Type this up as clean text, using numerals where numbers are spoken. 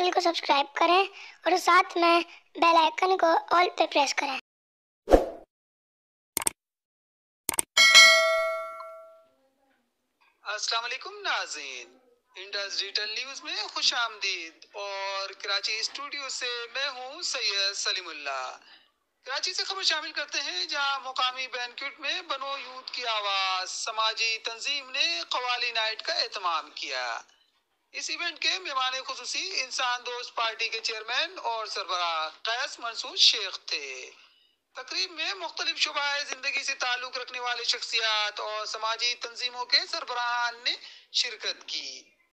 Channel को subscribe करें और साथ में बेल आइकन को ऑल पे प्रेस करें। अस्सलाम वालेकुम नाज़रीन, इंडस डिजिटल न्यूज़ में खुश आमदीद। और कराची स्टूडियो से मैं हूँ सैयद सलीमुल्लाह। कराची से खबर शामिल करते हैं, जहां मुकामी बैंक्वेट में बनो यूथ की आवाज समाजी तंजीम ने कवाली नाइट का एहतमाम किया। इस इवेंट के मेहमान खुसूसी इंसान दोस्त पार्टी के चेयरमैन और सरबराह कैस मंसूर शेख थे। तकरीब में मुख्तलिफ शुबाए जिंदगी से ताल्लुक रखने वाले शख्सियात और समाजी तंजीमों के सरबराहान ने शिरकत की।